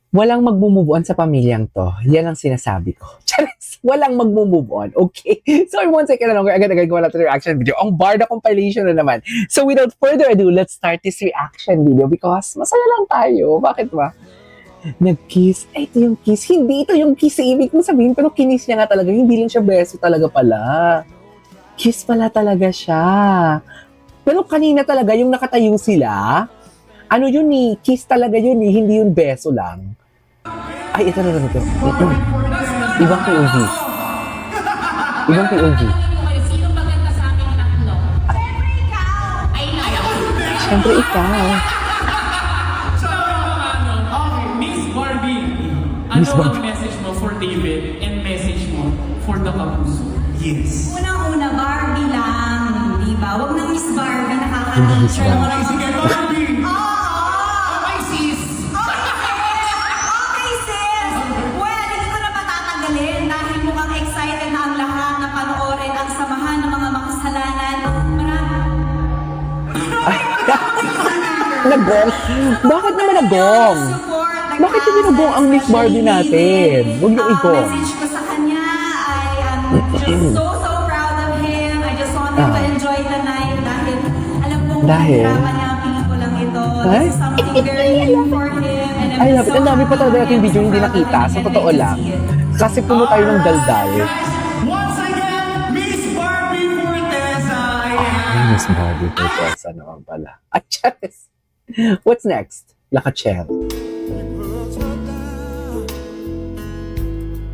Walang magmo-move on sa pamilyang 'to, yan ang sinasabi ko. Charis! Walang magmo-move on, okay? So, in 1 second na lang, agad-agad gawa natin yung reaction video. Ang Barda compilation na naman. So, without further ado, let's start this reaction video because masaya lang tayo. Bakit ba? Nag-kiss. Ay, ito yung kiss. Hindi ito yung kiss. Ibig kong sabihin, pero kinis niya nga talaga. Hindi lang siya beso talaga pala. Kiss pala talaga siya. Pero kanina talaga, yung nakatayo sila, ano yun eh, kiss talaga yun eh, hindi yung beso lang. Ay, ito na ito. Ibang POV. Ibang POV. Sino maganda sa aming tatlo? Siyempre ikaw! Ay, naku. Siyempre ikaw. Okay, Miss Barbie. Miss Ano Barbie. ang message mo for David and message mo for the Kapuso? Yes. Unang-una, Barbie lang, di ba? Huwag na Miss Barbie, Hindi Miss nakaka-teacher. Barbie. Sige, Barbie! Oo! Okay, sis! Okay, sis! Well, hindi ko na patatagalin dahil mukhang excited na ang lahat na panoorin ang samahan ng mga makasalanan. Nagong? Bakit naman nagong? Bakit hindi nagong ang Miss Barbie natin? Huwag yung igong. Message ko sa kanya ay just so proud of him. I just want him to enjoy the night dahil alam kong Dahil? nahihirapan niya ang pelikulang ito. Ay? This is something very new for him. And I love it. Ang dami pa talaga natin video hindi nakita. Sa totoo lang. Kasi puno tayo ng daldal. Once again, Miss Barbie Fortesa! Ay, Miss Barbie Fortesa naman pala. At Charis. What's next? Lakachel.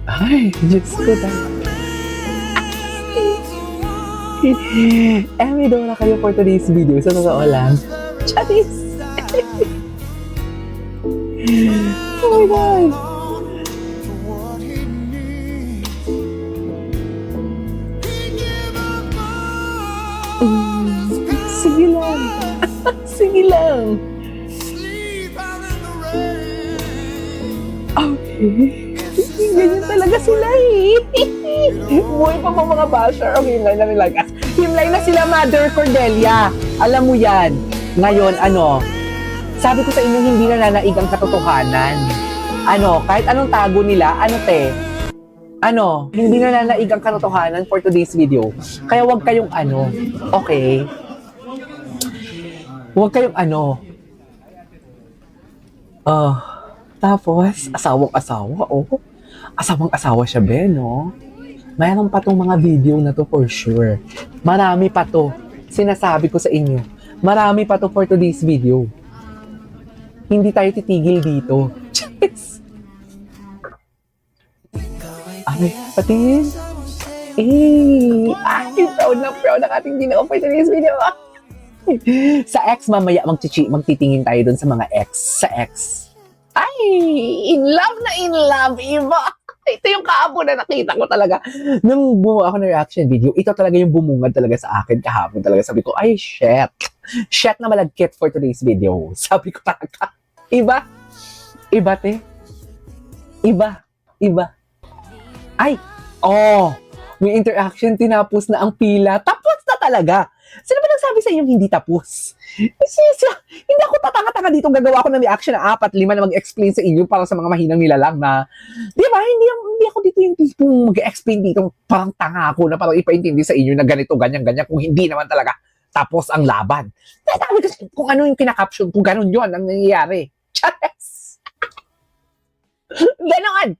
Ay, Diyos ko tayo. Emmy daw na kayo for today's video. Sa totoo lang. Charis! Oh my God! Sige lang. Sige lang. Okay. Ganyan talaga sila eh. Buhay pa mga basher. Okay, himlay na nila. Himlay na sila, Mother Cordelia. Alam mo yan. Ngayon, sabi ko sa inyo, hindi na nanaig ang katotohanan. Kahit anong tago nila, hindi na nanaig ang katotohanan for today's video. Kaya wag kayong okay? Huwag kayong tapos, asawang-asawa, Asawang-asawa siya, Ben, no? Mayroon pa tong mga video na to for sure. Marami pa to. Sinasabi ko sa inyo. Marami pa to for today's video. Hindi tayo titigil dito. Cheers! Ay, patingin. Proud na proud ang ating ginawa for today's video. Sa X, mamaya magtitingin tayo dun sa mga X. Sa X. Ay, in love, iba. Ito yung kahapon na nakita ko talaga. Nung bumuha ako ng reaction video, ito talaga yung bumungad talaga sa akin kahapon talaga. Sabi ko, ay, shit. Shit na malagkit for today's video. Sabi ko talaga, iba. Iba, te. Iba. Ay, may interaction, tinapos na ang pila. Tapos na talaga. Sino ba nagsabi sa inyong hindi tapos? Hindi ako tatanga-tanga dito gagawa ako ng reaction na 4-5 na mag-explain sa inyo para sa mga mahinang nilalang na, di ba, hindi ako dito yung tipong mag-explain dito, parang tanga ako na parang ipaintindi sa inyo na ganito, ganyan, kung hindi naman talaga tapos ang laban. Sabi ko kung ano yung kinakaption, kung ganun yun ang nangyayari. Chares! Ganon!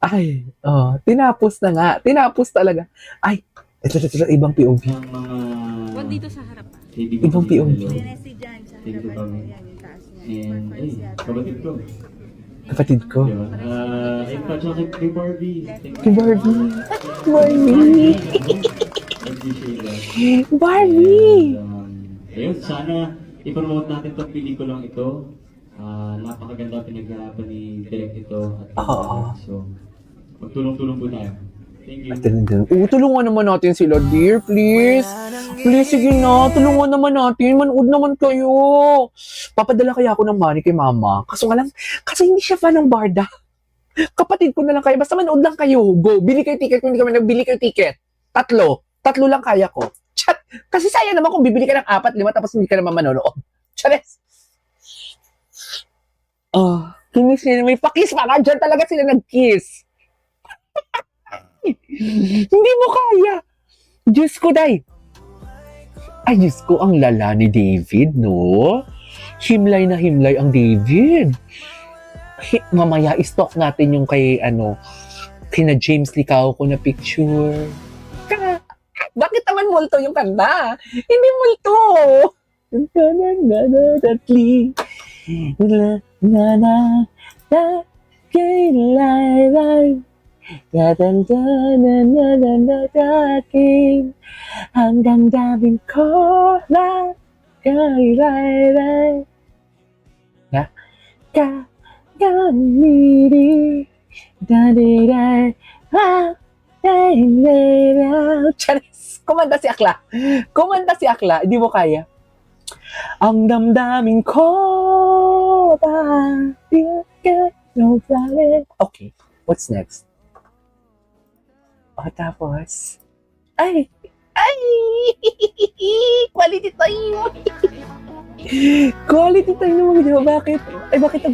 Ay, tinapos na nga. Tinapos talaga. Ay, ito, ibang POV. Huwag dito sa harapan. Ibang POV. Yan si Jan sa harapan mo. Yan yung taas niya. And, ay, kapatid ko. Kapatid ko. Diba? Ay, pa, tsaka kay Barbie. Thank Kay you. Barbie. Barbie. Appreciate that. Barbie. And, ayun, sana i-promote natin itong pelikulang ito. Napakaganda pinagharapan ni Direk ito. At, so, magtulong-tulong po tayo. Thank you. Tulungan naman natin sila, dear. Please. Please, sige na. Tulungan naman natin. Manood naman kayo. Papadala kaya ako ng money kay mama. Kaso hindi siya fan ng Barda. Kapatid ko na lang kayo. Basta manood lang kayo. Go. Bili kayo ticket. Kung hindi kami nagbili kayo ticket. 3 lang kaya ko. Chat. Kasi sayang naman kung bibili ka ng 4, 5 tapos hindi ka naman manonood. Chares. Kinis nila, may pakis pa nga, dyan talaga sila nag-kiss. Hindi mo kaya. Diyos ko, day. Ay, Diyos ko, ang lala ni David, no? Himlay na himlay ang David. Mamaya, i-stalk natin yung kay, kina James Licao ko na picture. Bakit naman multo yung kanta? Hindi multo. Tatli. Na na na na kay lay lay. Dadanda na na na na dating hanggang daming ko na kay lay lay. Na ka ganiri dadira ha Charis! Kumanta si Akla. Kumanta si Akla. Hindi mo kaya. Ang damdamin ko ba? Okay. What's next? Tapos. Ay! Ay! Quality time! Quality time naman, di ba? Bakit? Ay, bakit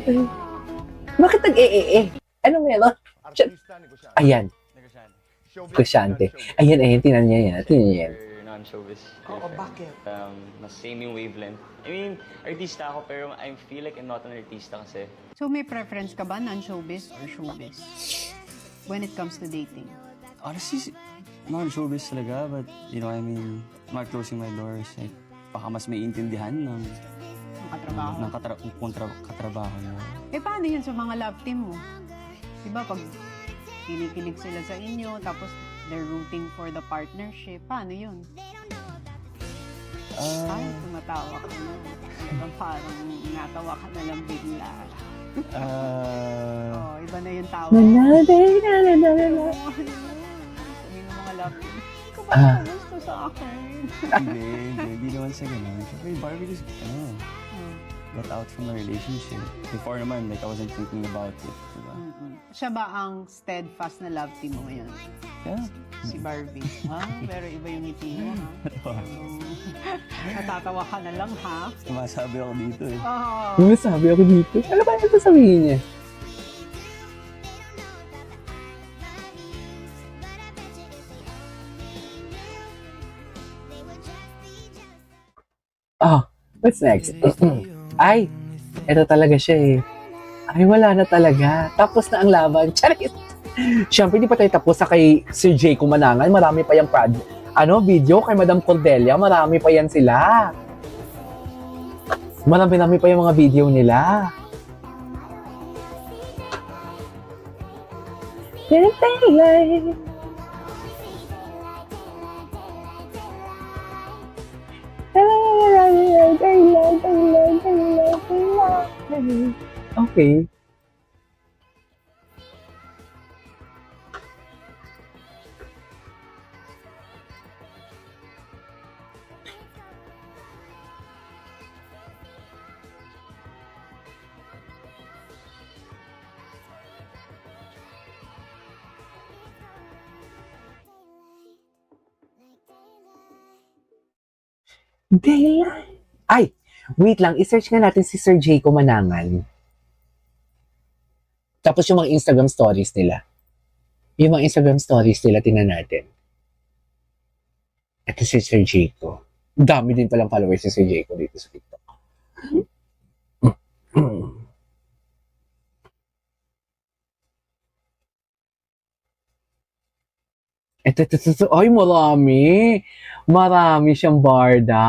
bakit nag-e-e-e? Ano meron? Ayan. Kusyante. Ayan, tinan niya yan. Non-showbiz. Oo, bakit? Mas same yung wavelength. I mean, artista ako pero I feel like I'm not an artista kasi. So may preference ka ba, non-showbiz or showbiz? When it comes to dating? Honestly, non-showbiz talaga, but I mean, I'm not closing my doors. Like, baka mas may intindihan ng katrabaho niya. Paano yun sa mga love team mo? Diba pag kinikilig sila sa inyo, tapos they're rooting for the partnership, paano yun? Ay, tumatawa ka na. Talagang parang natawa ka na lang bigla. Iba na yung tawa. Sabi ng mga love team, hindi ko ba gusto sa akin? Hindi naman sa ganun. Siyempre, Barbie just, got out from the relationship. Before naman, like, I wasn't thinking about it. Diba? Siya ba ang steadfast na love team mo ngayon? Yeah. Si Barbie. Pero iba yung ngiti mo, ha? Natatawa ka na lang, ha? Sumasabi ako dito eh. Sabi ako dito. Ano ba yung sasabihin niya? What's next? Ay, eto talaga siya eh. Ay, wala na talaga. Tapos na ang laban. Charit! Siyempre, di pa tayo tapos sa kay Sir Jay Kumanangan. Marami pa yung video kay Madam Cordelia. Marami pa yan sila. Marami pa yung mga video nila. Okay. Daylight. Ay, wait lang. I-search nga natin si Sir Jay Kumanangan. Tapos yung mga Instagram stories nila. Yung mga Instagram stories nila, tingnan natin. Ito si Sir Jay ko. Dami din palang followers si Sir Jay ko dito sa TikTok. Ito. Ay, marami. Marami siyang barda.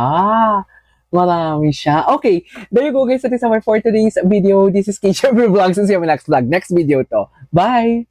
Marami siya. Okay, there you go guys. That is our for today's video. This is Keisha Vlogs. See you in my next vlog. Next video to. Bye!